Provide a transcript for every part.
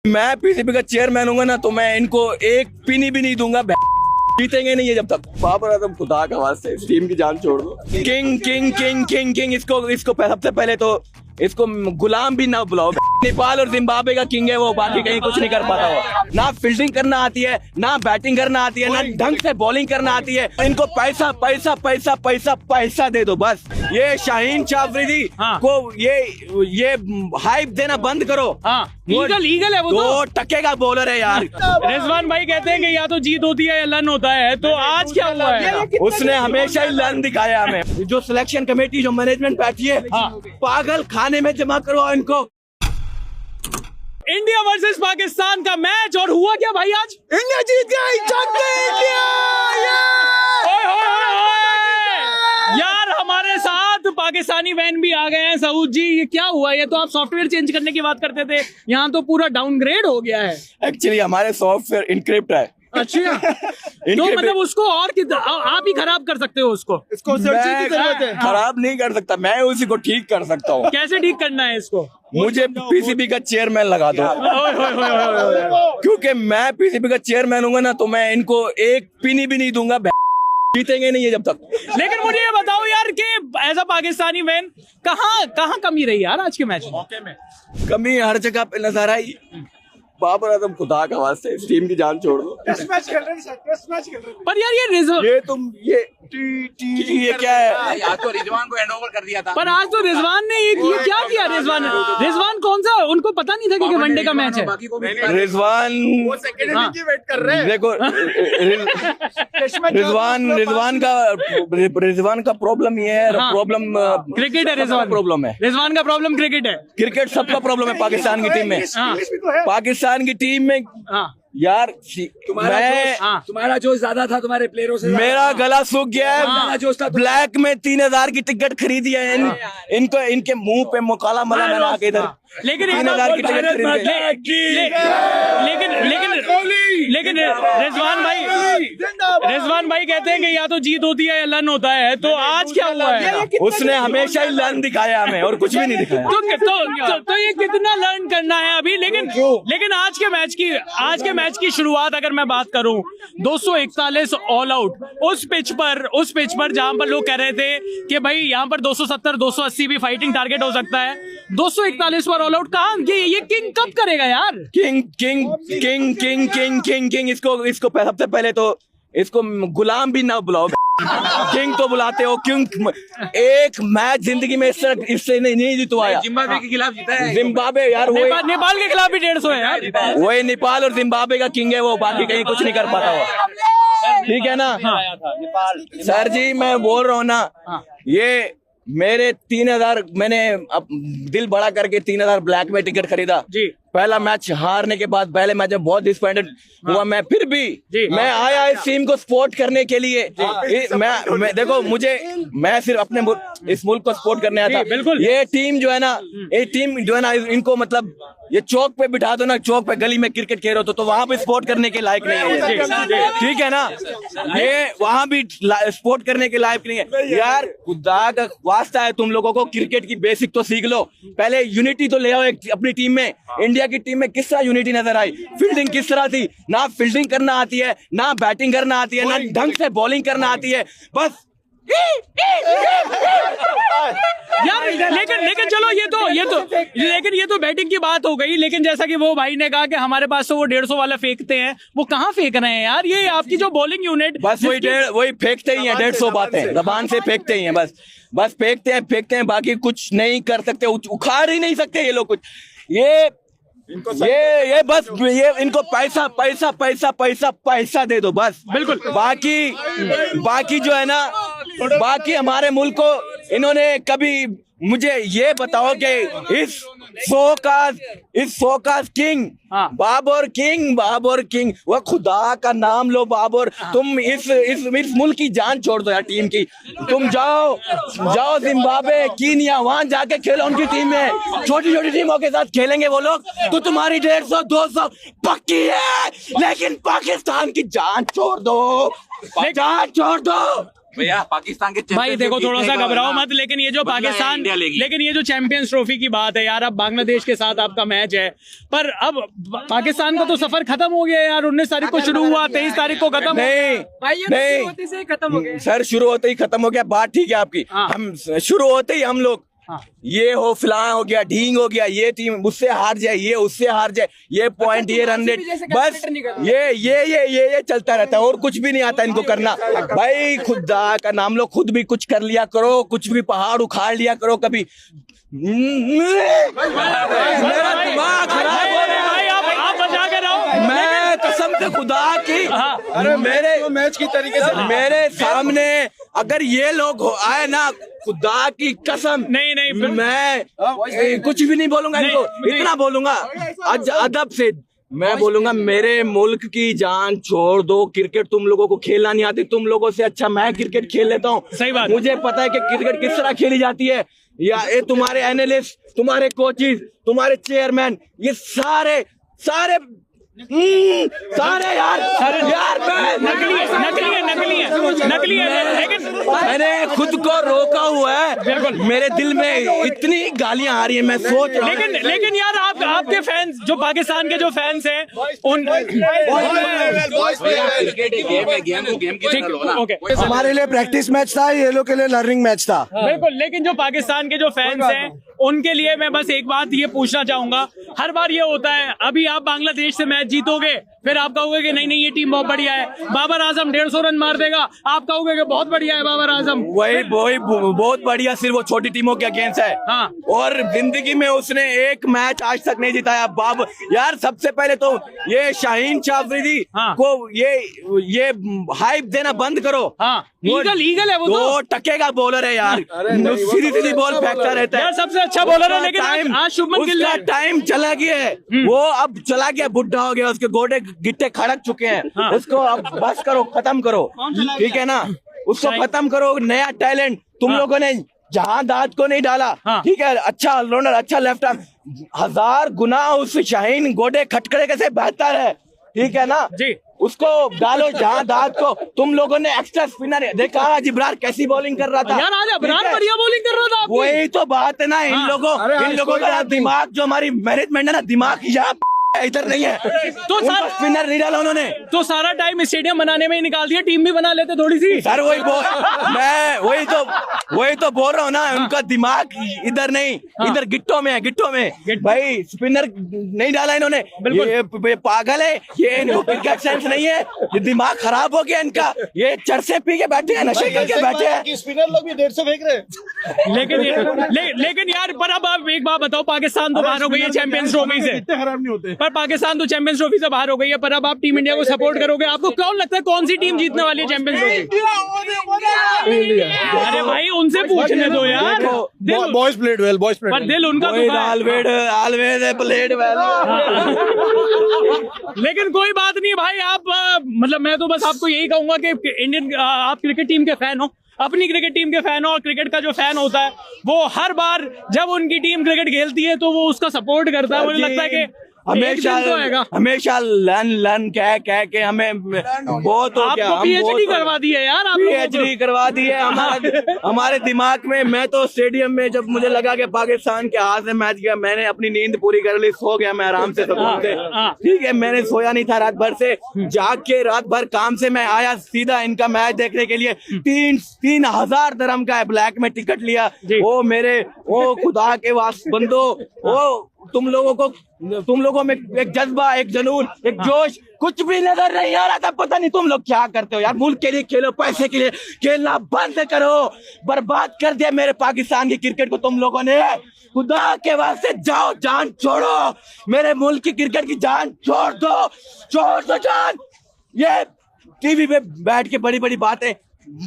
मैं पीसीबी का चेयरमैन हूँ ना, तो मैं इनको एक पीनी भी नहीं दूंगा। जीतेंगे नहीं है जब तक। बाबर आजम खुदा का वास्ते इस टीम की जान छोड़ दो। King king king king king इसको सबसे पहले तो इसको गुलाम भी ना बुलाओ। नेपाल और जिम्बाब्वे का किंग है वो, बाकी कहीं कुछ नहीं कर पाता वो। ना फील्डिंग करना आती है, ना बैटिंग करना आती है, ना ढंग से बॉलिंग करना आती है। इनको पैसा पैसा पैसा पैसा पैसा दे दो बस। ये शाहीन शाफरीदी को ये हाइप देना बंद करो। ईगल है वो, 2 टके का बॉलर है यार। रिजवान भाई कहते हैं कि या तो जीत होती है या लन होता है, तो आज क्या हुआ है? उसने हमेशा ही लन दिखाया हमें। जो सिलेक्शन कमेटी, जो मैनेजमेंट बैठी है, पागल खाने में जमा करो इनको। इंडिया वर्सेस पाकिस्तान का मैच, और हुआ क्या भाई आज? इंडिया जीत गई। यार हमारे साथ पाकिस्तानी फैन भी आ गए हैं। सऊद जी, ये क्या हुआ? ये तो आप सॉफ्टवेयर चेंज करने की बात करते थे, यहाँ तो पूरा डाउनग्रेड हो गया है। एक्चुअली हमारे सॉफ्टवेयर इनक्रिप्ट है। अच्छा तो मतलब उसको और आप ही खराब कर सकते हो उसको सर्चिंग की जरूरत है। खराब नहीं कर सकता मैं, उसी को ठीक कर सकता हूँ। कैसे ठीक करना है इसको? मुझे पीसीबी का चेयरमैन लगा दो। क्योंकि मैं पीसीबी का चेयरमैन हूँ ना, तो मैं इनको एक पीनी भी नहीं दूंगा। जीतेंगे नहीं है जब तक। लेकिन मुझे ये बताओ यार कि एज अ पाकिस्तानी मैन कहाँ कमी रही यार आज के मैच में? कमी हर जगह पे नजर आई। बाबर आजम खुदा का वास्ते इस टीम की जान छोड़ दो। टेस्ट मैच खेल रहे हैं। पर यार ये तुम ये क्या है? आज तो रिजवान को हैंडओवर कर दिया था। पर आज तो रिजवान ने ये क्या किया? रिजवान कौन सा? उनको पता नहीं था कि वनडे का मैच है। रिजवान की वेट कर रहे हैं। देखो रिजवान का प्रॉब्लम ये है। प्रॉब्लम क्रिकेट है। प्रॉब्लम है रिजवान का प्रॉब्लम क्रिकेट है। क्रिकेट सबका प्रॉब्लम है पाकिस्तान की टीम में। पाकिस्तान की टीम में यार तुम्हारा जोश ज्यादा था तुम्हारे प्लेयरों से। मेरा गला सूख गया है। ब्लैक में 3000 की टिकट खरीदी है। इनको इनके मुंह पे मुकाला मला बना के इधर लेकिन 3000 की टिकट खरीदी। लेकिन रिजवान भाई कहते हैं कि या तो जीत होती है या लन होता है, तो आज क्या हुआ है? उसने हमेशा ही लन दिखाया हमें, और कुछ भी नहीं दिखाया। तो ये कितना लर्न करना है अभी? लेकिन आज के मैच की शुरुआत अगर मैं बात करूं, 241 ऑल आउट उस पिच पर जहां पर लोग कह रहे थे कि भाई यहाँ पर 270 280 भी फाइटिंग टारगेट हो सकता है। 241 पर ऑल आउट कहाँ? ये किंग कब करेगा यार? King king king king king king king इसको सबसे पहले तो इसको गुलाम भी ना बुलाओ। किंग तो बुलाते हो। किंग एक मैच जिंदगी में इससे नहीं जीतवाया। जिम्बाब्वे के खिलाफ जीता है। जिम्बाब्वे यार नेपाल के खिलाफ भी 150 है यार। वही नेपाल और जिम्बाब्वे का किंग है वो, बाकी कहीं कुछ नहीं कर पाता वो। ठीक है ना? सर जी मैं बोल रहा हूँ ना, ये मेरे 3000 मैंने दिल बड़ा करके 3000 ब्लैक में टिकट खरीदा जी। पहला मैच हारने के बाद पहले मैच में बहुत डिसअपॉइंटेड हुआ मैं, फिर भी मैं आया इस टीम को सपोर्ट करने के लिए। मैं देखो मैं सिर्फ अपने इस मुल्क को सपोर्ट करने आया था। ये टीम जो है ना, इनको मतलब ये चौक पे बिठा दो ना, चौक पे गली में क्रिकेट खेल रहे हो तो वहां पे सपोर्ट करने के लायक नहीं है। ठीक है ना? ये वहां भी सपोर्ट करने के लायक नहीं है यार। खुदा का वास्ता है, तुम लोगों को क्रिकेट की बेसिक तो सीख लो। पहले यूनिटी तो ले आओ अपनी टीम में। इंडिया की टीम में किस तरह यूनिटी नजर आई? फील्डिंग किस तरह थी? ना फील्डिंग करना आती है, ना बैटिंग करना आती है, ना ढंग से बॉलिंग करना आती है। बस यार लेकिन चलो ये तो बैटिंग की बात हो गई। लेकिन जैसा कि वो भाई ने कहा कि हमारे पास तो वो 150 वाला फेंकते हैं, वो कहाँ फेंक रहे हैं यार? ये आपकी जो बॉलिंग यूनिट बस वही फेंकते ही हैं। 150 बातें जबान से फेंकते ही हैं। बस फेंकते हैं, बाकी कुछ नहीं कर सकते, उखाड़ ही नहीं सकते ये लोग कुछ। ये बस इनको पैसा पैसा पैसा पैसा पैसा दे दो बस। बिल्कुल। बाकी जो है ना, बाकी हमारे मुल्क को इन्होंने कभी, मुझे ये बताओ कि इस फोकास किंग बाबर किंग वो खुदा का नाम लो बाबर। तुम इस मुल्क की जान छोड़ दो यार टीम की। तुम जाओ जिम्बाब्वे कीनिया, वहां जाके खेलो उनकी टीम में। छोटी टीमों के साथ खेलेंगे वो लोग, तो तुम्हारी 150 200 पक्की है। लेकिन पाकिस्तान की जान छोड़ दो, जान छोड़ दो। भैया पाकिस्तान के भाई championship देखो थोड़ा सा जीतने का घबराओ ना, मत, लेकिन ये जो बदला पाकिस्तान, इंडिया लेगी। लेकिन ये जो चैंपियंस ट्रॉफी की बात है यार, अब बांग्लादेश के साथ आपका मैच है, पर अब पाकिस्तान का तो सफर खत्म हो गया यार। 19 तारीख को शुरू हुआ, 23 तारीख को खत्म। नहीं खत्म हो गया सर, शुरू होते ही खत्म हो गया। बात ठीक है आपकी। हाँ। हम शुरू होते ही हम लोग हाँ। ये हो फलां हो गया, ढींग हो गया, ये टीम उससे हार जाए, ये उससे हार जाए, ये पॉइंट, ये रन रेट, बस ये चलता रहता है और कुछ भी नहीं आता इनको करना। भाई खुदा का नाम लो, खुद भी कुछ कर लिया करो, कुछ भी पहाड़ उखाड़ लिया करो कभी। मेरा दिमाग खराब हो रहा है। आप बचा के रहो। मैं कसम से खुदा की, अरे मेरे मैच की तरीके से मेरे सामने अगर ये लोग आए ना, खुदा की कसम, नहीं, मैं कुछ भी नहीं बोलूंगा इनको, इतना बोलूंगा अदब से मैं बोलूंगा, मेरे मुल्क की जान छोड़ दो। क्रिकेट तुम लोगों को खेलना नहीं आती, तुम लोगों से अच्छा मैं क्रिकेट खेल लेता हूँ। सही बात। मुझे पता है कि क्रिकेट किस तरह खेली जाती है। या ये तुम्हारे एनालिस्ट, तुम्हारे कोचेज, तुम्हारे चेयरमैन, ये सारे यार नकली है, लेकिन मैंने खुद को रोका हुआ है। मेरे दिल में इतनी गालियां आ रही है, मैं सोच रहा हूँ। लेकिन यार आपके फैंस, जो पाकिस्तान के जो फैंस हैं, उन गेम को गेम की तरह लो ना। ओके, हमारे लिए प्रैक्टिस मैच था, ये लोग के लिए लर्निंग मैच था। बिल्कुल। लेकिन जो पाकिस्तान के जो फैंस हैं, उनके लिए मैं बस एक बात ये पूछना चाहूंगा, हर बार ये होता है, अभी आप बांग्लादेश से मैच जीतोगे, फिर आप कहोगे कि नहीं ये टीम बहुत बढ़िया है, बाबर आजम 150 रन मार देगा, आप कहोगे कि बहुत बढ़िया है बाबर आजम। वही बहुत बढ़िया, सिर्फ वो छोटी टीमों के अगेंस्ट है। हाँ। और जिंदगी में उसने एक मैच आज तक नहीं जिताया। बाबर यार, सबसे पहले तो ये शाहीन शाफरीदी हाँ। को ये हाइप देना बंद करो। हाँ, ईगल है वो तो टके का बॉलर है यार, सीधी बॉल फेंकता रहता है यार, सबसे अच्छा बॉलर है। लेकिन आज शुभमन गिल उसका टाइम चला गया है, वो अब चला गया, बुढ़ा हो गया, उसके गोडे गिट्टे खड़क चुके हैं। हाँ। उसको अब बस करो, खत्म करो, ठीक है ना, उसको खत्म करो। नया टैलेंट तुम हाँ। लोगों ने जहां दाद को नहीं डाला, हाँ। ठीक है, अच्छा ऑलराउंडर, अच्छा लेफ्ट आर्म, 1000 गुना उस शाहीन गोडे खटखड़े के से बेहतर है, ठीक है ना जी। उसको डालो जहां दाद को। तुम लोगों ने एक्स्ट्रा स्पिनर देखा आज इब्रार कैसी बॉलिंग कर रहा था यार, आज अबरार ठीक है? बढ़िया बॉलिंग कर रहा था आपकी। वही तो बात है ना, इन हाँ। लोगों का दिमाग, जो हमारी मैनेजमेंट है ना, दिमाग यहाँ इधर नहीं है, तो उनको स्पिनर नहीं डाला उन्होंने। तो सारा टाइम स्टेडियम बनाने में ही निकाल दिया, टीम भी बना लेते थोड़ी सी। सर मैं वही तो बोल रहा हूँ ना, उनका दिमाग इधर नहीं, इधर गिट्टों में है, गिट्टों में। भाई स्पिनर नहीं डाला इन्होंने, ये पागल है, ये इनको क्रिकेट सेंस नहीं है, ये दिमाग खराब हो गया इनका, ये चरसे पी के बैठे हैं, नशे करके बैठे हैं। स्पिनर लोग भी 150 फेंक रहे। लेकिन यार, पर अब आप एक बात बताओ, पाकिस्तान तो बाहर हो गई है चैंपियंस ट्रॉफी से, इतने खराब नहीं होते। पर पाकिस्तान तो चैंपियंस ट्रॉफी से बाहर हो गई है, पर अब आप टीम इंडिया को सपोर्ट करोगे। आपको कौन लगता है कौन सी टीम जीतने वाली है चैंपियंस ट्रॉफी? अरे भाई, उनसे पूछने दो यार। Boys played well, boys played पर दिल उनका ऑलवेज प्लेड वेल। लेकिन कोई बात नहीं भाई, आप मतलब मैं तो बस आपको यही कहूंगा कि इंडियन, आप क्रिकेट टीम के फैन हो, अपनी क्रिकेट टीम के फैन हो, और क्रिकेट का जो फैन होता है वो हर बार जब उनकी टीम क्रिकेट खेलती है तो वो उसका सपोर्ट करता है। मुझे लगता है कि हमेशा लन कह के हमें बहुत हो गया। आपको पीएचडी करवा दी है यार, आप पीएचडी करवा दी है हमारे दिमाग में। मैं तो स्टेडियम में जब मुझे लगा कि पाकिस्तान के हाथ से मैच गया, मैंने अपनी नींद पूरी कर ली, सो गया मैं आराम से, सुकून से, ठीक है। मैंने सोया नहीं था रात भर से, जाग के रात भर काम से मैं आया सीधा इनका मैच देखने के लिए। 3,000 दिरहम का ब्लैक में टिकट लिया। ओ खुदा के वास्ते बंदो, ओ तुम लोगों में एक जज्बा, एक जुनून, एक जोश कुछ भी नजर नहीं आ रहा था। पता नहीं तुम लोग क्या करते हो यार, मुल्क के लिए खेलो, पैसे के लिए खेलना बंद करो। बर्बाद कर दिया मेरे पाकिस्तान की क्रिकेट को तुम लोगों ने। खुदा के वास्ते जाओ, जान छोड़ो, मेरे मुल्क की क्रिकेट की जान छोड़ दो जान। ये टीवी पे बैठ के बड़ी बड़ी बातें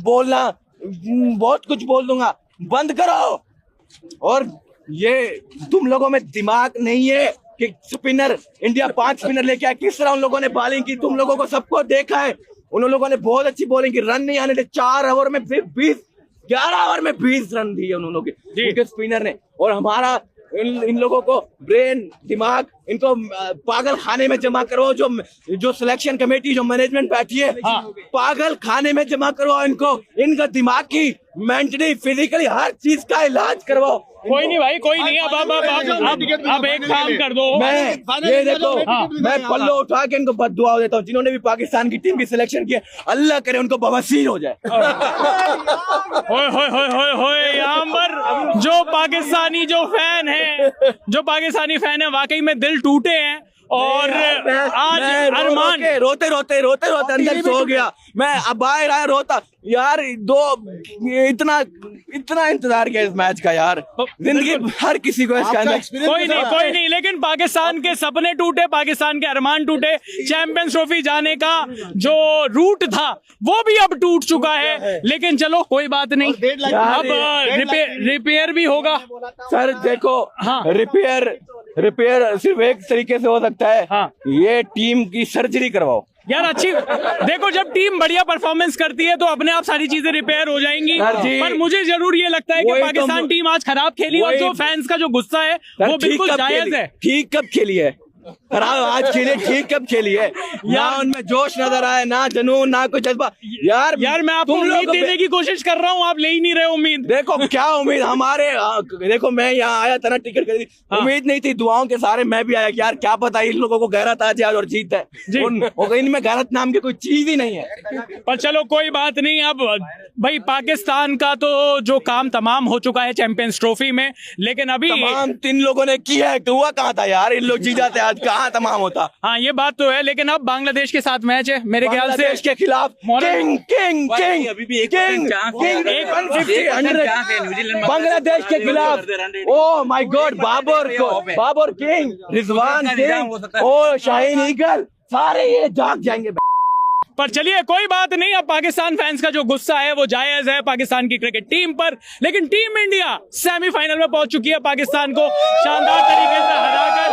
बोलना, बहुत कुछ बोल दूंगा, बंद करो। और ये तुम लोगों में दिमाग नहीं है कि स्पिनर, इंडिया 5 स्पिनर लेके आए, किस तरह उन लोगों ने बॉलिंग की, तुम लोगों को सबको देखा है। उन लोगों ने बहुत अच्छी बॉलिंग की, रन नहीं आने थे। 11 ओवर में 20 रन दिए उन लोगों के स्पिनर ने। और हमारा इन लोगों को ब्रेन दिमाग इनको पागल खाने में जमा करो। जो सिलेक्शन कमेटी जो मैनेजमेंट बैठी है, पागल खाने में जमा करो इनको। इनका दिमाग की मेंटली फिजिकली हर चीज का इलाज करवाओ। कोई नहीं भाई, कोई नहीं। अब एक काम कर दो। मैं ये देखो, मैं पल्लो उठा के इनको बद्दुआ देता हूँ जिन्होंने भी पाकिस्तान की टीम की सिलेक्शन की है। अल्लाह करे उनको बवासीर हो जाए। होए यहाँ पर जो पाकिस्तानी फैन है वाकई में दिल टूटे हैं। और आज अरमान रोते रोते अंदर सो गया। मैं अब बाहर आया रोता यार। इतना इंतजार किया इस मैच का यार, जिंदगी हर किसी को इसका कोई नहीं। लेकिन पाकिस्तान के सपने टूटे, पाकिस्तान के अरमान टूटे। चैंपियंस ट्रॉफी जाने का जो रूट था वो भी अब टूट चुका है। लेकिन चलो कोई बात नहीं, अब रिपेयर भी होगा। सर देखो, हाँ, रिपेयर सिर्फ एक तरीके से हो सकता है। हाँ, ये टीम की सर्जरी करवाओ यार। अच्छी देखो, जब टीम बढ़िया परफॉर्मेंस करती है तो अपने आप सारी चीजें रिपेयर हो जाएंगी। पर मुझे जरूर ये लगता है कि पाकिस्तान टीम आज खराब खेली और जो फैंस का जो गुस्सा है वो बिल्कुल जायज है। ठीक कब खेली है? खराब आज खेली, ठीक कब खेली है? ना उनमें जोश नजर आया, ना जुनून, ना कोई जज्बा। यार मैं आपको उम्मीद देने की कोशिश कर रहा हूँ, आप ले ही नहीं रहे उम्मीद। देखो क्या उम्मीद हमारे, देखो मैं यहाँ आया था ना, टिकट खरीदी, उम्मीद नहीं थी। दुआओं के सारे मैं भी आया कि यार क्या पता इन लोगों को गैरत आ जाए और जीत है। इनमें गैरत नाम की कोई चीज ही नहीं है। पर चलो कोई बात नहीं। अब भाई पाकिस्तान का तो जो काम तमाम हो चुका है चैंपियंस ट्रॉफी में, लेकिन अभी तमाम 3 लोगों ने किया है। हुआ कहाँ था यार? इन लोग जीत जाते आज, कहाँ तमाम होता। हाँ ये बात तो है, लेकिन अब बांग्लादेश के साथ मैच है मेरे ख्याल से। के खिलाफ बांग्लादेश के खिलाफ। Oh my God, Babar king, Rizwan king, oh Shaheen eagle, सारे ये जाग जाएंगे। पर चलिए कोई बात नहीं। अब पाकिस्तान फैंस का जो गुस्सा है वो जायज है पाकिस्तान की क्रिकेट टीम पर, लेकिन टीम इंडिया सेमीफाइनल में पहुंच चुकी है पाकिस्तान को शानदार तरीके से हराकर।